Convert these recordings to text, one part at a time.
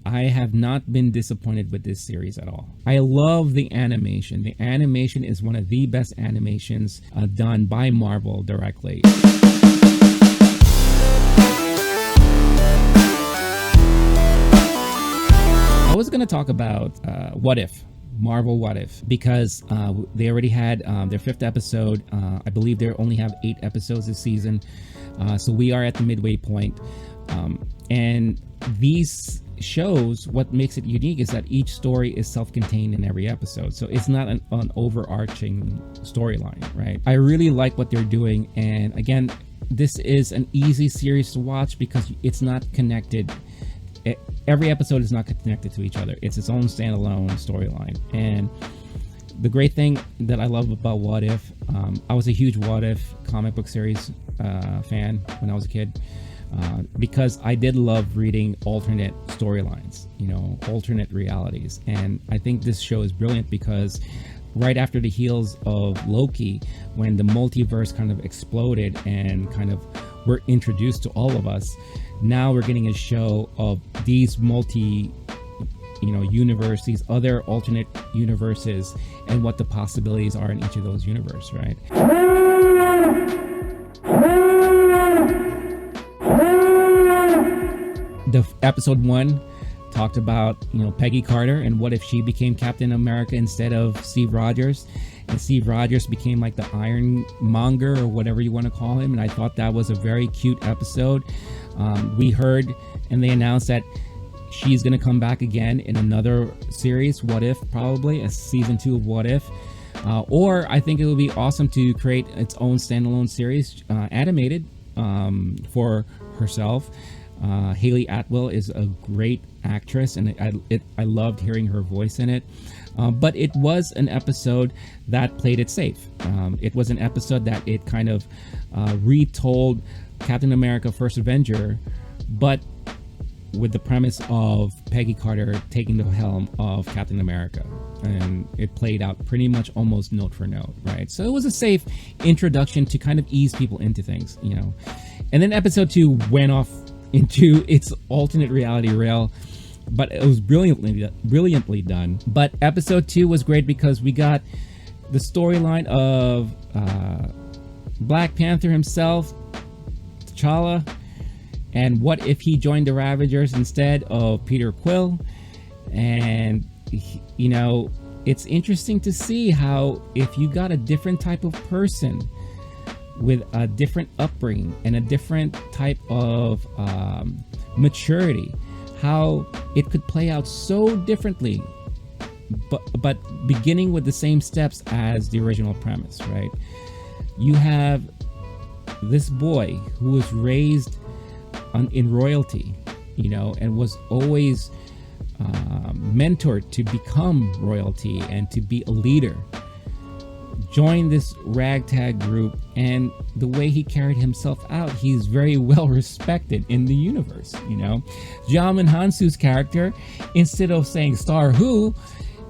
I have not been disappointed with this series at all. I love the animation. The animation is one of the best animations done by Marvel directly. I was going to talk about What If, Marvel What If, because they already had their 5th episode. I believe they only have 8 episodes this season. So we are at the midway point. And these shows, what makes it unique is that each story is self-contained in every episode. So it's not an overarching storyline, right? I really like what they're doing. And again, this is an easy series to watch because it's not connected. Every episode is not connected to each other. It's its own standalone storyline. And the great thing that I love about What If, I was a huge What If comic book series fan when I was a kid, because I did love reading alternate storylines, alternate realities. And I think this show is brilliant because right after the heels of Loki, when the multiverse kind of exploded and kind of were introduced to all of us, now we're getting a show of these universe, these other alternate universes, and what the possibilities are in each of those universes, right? The episode 1 talked about, Peggy Carter and what if she became Captain America instead of Steve Rogers, and Steve Rogers became like the Ironmonger or whatever you want to call him. And I thought that was a very cute episode. We heard and they announced that she's going to come back again in another series, What If, probably a season 2 of What If. Or I think it would be awesome to create its own standalone series, animated, for herself. Haley Atwell is a great actress, and I loved hearing her voice in it. But it was an episode that played it safe. It was an episode that it kind of retold Captain America First Avenger, but with the premise of Peggy Carter taking the helm of Captain America. And it played out pretty much almost note for note, right? So it was a safe introduction to kind of ease people into things, And then episode 2 went off into its alternate reality rail, but it was brilliantly done. But episode 2 was great because we got the storyline of Black Panther himself, T'Challa, and what if he joined the Ravagers instead of Peter Quill. And it's interesting to see how if you got a different type of person with a different upbringing and a different type of maturity, how it could play out so differently, but beginning with the same steps as the original premise, right? You have this boy who was raised in royalty, and was always mentored to become royalty and to be a leader, join this ragtag group, and the way he carried himself out, he's very well respected in the universe. Djimon Hounsou's character, instead of saying "Star Who,"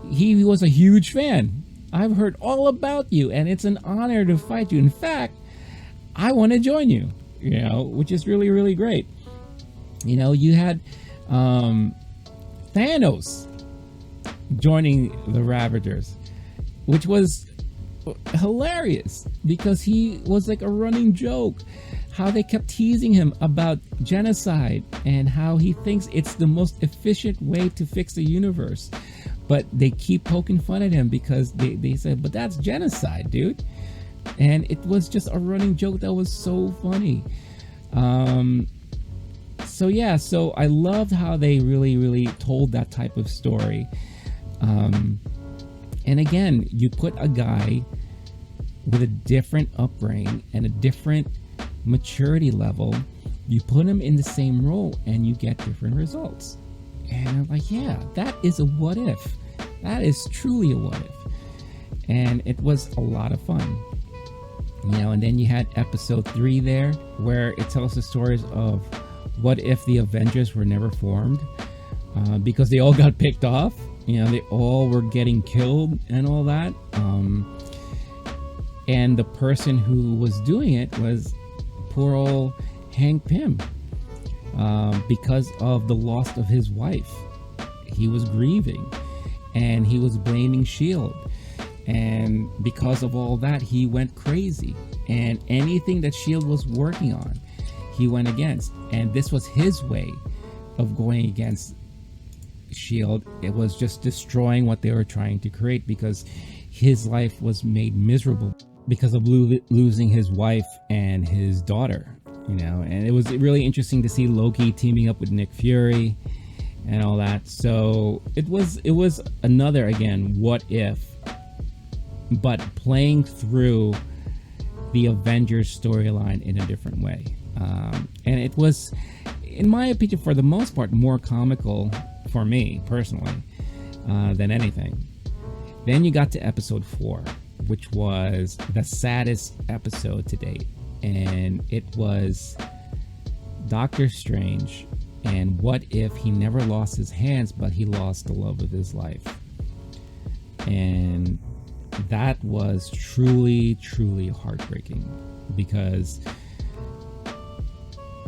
he was a huge fan. I've heard all about you, and it's an honor to fight you. In fact, I want to join you. Which is really, really great. You had Thanos joining the Ravagers, which was hilarious because he was like a running joke. How they kept teasing him about genocide and how he thinks it's the most efficient way to fix the universe, but they keep poking fun at him because they said, but that's genocide, dude. And it was just a running joke that was so funny. So I loved how they really, really told that type of story. And again, you put a guy with a different upbringing and a different maturity level, you put him in the same role and you get different results. And I'm like, yeah, that is a what if. That is truly a what if. And it was a lot of fun. And then you had episode 3 there, where it tells the stories of what if the Avengers were never formed, because they all got picked off. They all were getting killed and all that. And the person who was doing it was poor old Hank Pym, because of the loss of his wife. he was grieving, and he was blaming Shield. And because of all that, he went crazy, and anything that Shield was working on, he went against. And this was his way of going against Shield. It was just destroying what they were trying to create, because his life was made miserable because of losing his wife and his daughter, and it was really interesting to see Loki teaming up with Nick Fury and all that. So it was another, again, what if, but playing through the Avengers storyline in a different way. And it was, in my opinion, for the most part, more comical for me personally than anything. Then you got to episode 4, which was the saddest episode to date, and it was Doctor Strange. And what if he never lost his hands, but he lost the love of his life? And that was truly, truly heartbreaking, because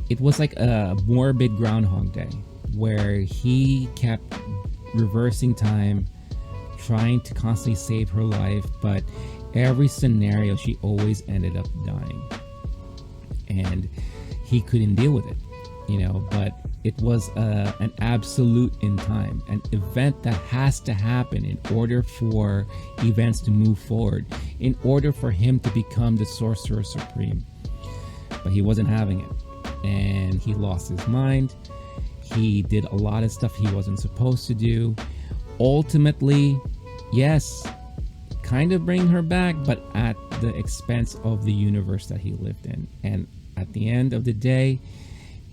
it was like a morbid Groundhog Day, where he kept reversing time, trying to constantly save her life, but every scenario she always ended up dying, and he couldn't deal with it, but it was an absolute in time, an event that has to happen in order for events to move forward, in order for him to become the Sorcerer Supreme. But he wasn't having it, and he lost his mind. He did a lot of stuff he wasn't supposed to do. Ultimately, yes, kind of bring her back, but at the expense of the universe that he lived in. And at the end of the day,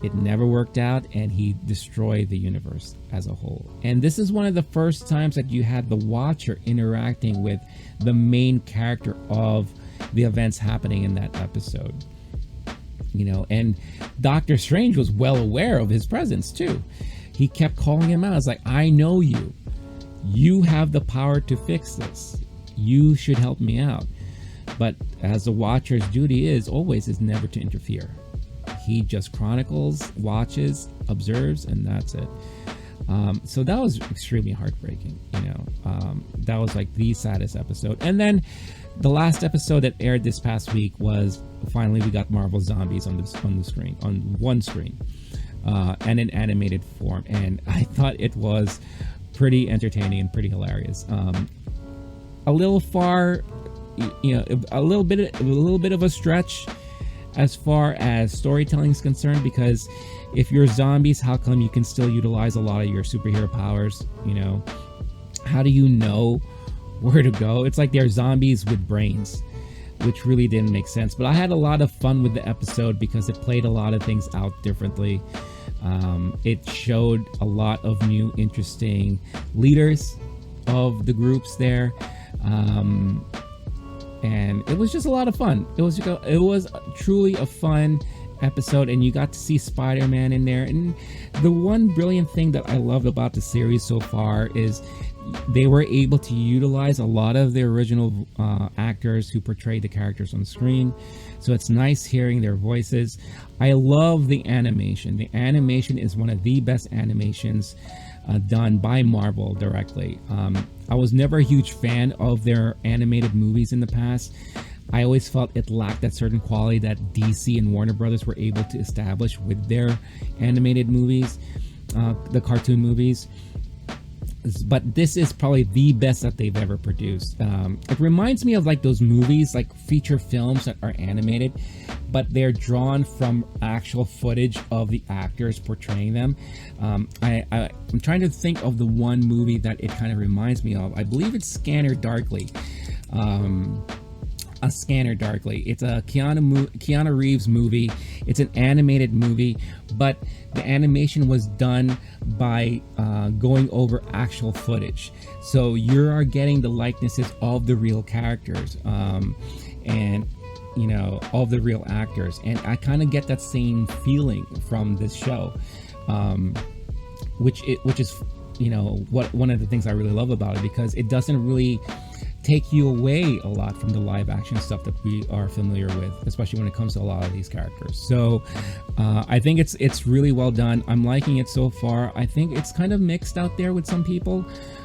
it never worked out, and he destroyed the universe as a whole. And this is one of the first times that you had the Watcher interacting with the main character of the events happening in that episode. And Doctor Strange was well aware of his presence too. He kept calling him out. It's like, I know you. You have the power to fix this. You should help me out. But as the Watcher's duty is never to interfere. He just chronicles, watches, observes, and that's it. So that was extremely heartbreaking. That was like the saddest episode. And then the last episode that aired this past week was, finally we got Marvel Zombies on one screen, and in animated form. And I thought it was pretty entertaining and pretty hilarious. A little far, a little bit of a stretch as far as storytelling is concerned, because if you're zombies, how come you can still utilize a lot of your superhero powers? How do you know where to go? It's like they're zombies with brains, which really didn't make sense. But I had a lot of fun with the episode because it played a lot of things out differently. It showed a lot of new interesting leaders of the groups there, and it was just a lot of fun. It was truly a fun episode, and you got to see Spider-Man in there. And the one brilliant thing that I loved about the series so far is they were able to utilize a lot of the original actors who portrayed the characters on screen. So it's nice hearing their voices. I love the animation. The animation is one of the best animations done by Marvel directly. I was never a huge fan of their animated movies in the past. I always felt it lacked that certain quality that DC and Warner Brothers were able to establish with their animated movies, the cartoon movies. But this is probably the best that they've ever produced. It reminds me of like those movies, like feature films that are animated, but they're drawn from actual footage of the actors portraying them. I'm trying to think of the one movie that it kind of reminds me of. I believe it's Scanner Darkly. Scanner Darkly. It's a Keanu Reeves movie. It's an animated movie, but the animation was done by going over actual footage. So you are getting the likenesses of the real characters, and of the real actors. And I kind of get that same feeling from this show, which is one of the things I really love about it, because it doesn't really take you away a lot from the live action stuff that we are familiar with, especially when it comes to a lot of these characters. So I think it's really well done. I'm liking it so far. I think it's kind of mixed out there with some people.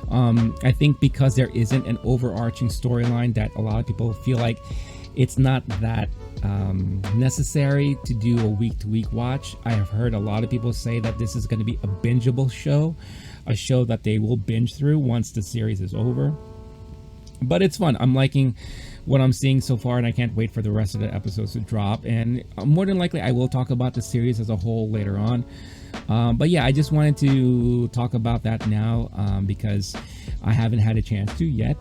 I think because there isn't an overarching storyline, that a lot of people feel like it's not that necessary to do a week-to-week watch. I have heard a lot of people say that this is going to be a bingeable show, a show that they will binge through once the series is over. But it's fun. I'm liking what I'm seeing so far, and I can't wait for the rest of the episodes to drop. And more than likely, I will talk about the series as a whole later on. But yeah, I just wanted to talk about that now because I haven't had a chance to yet.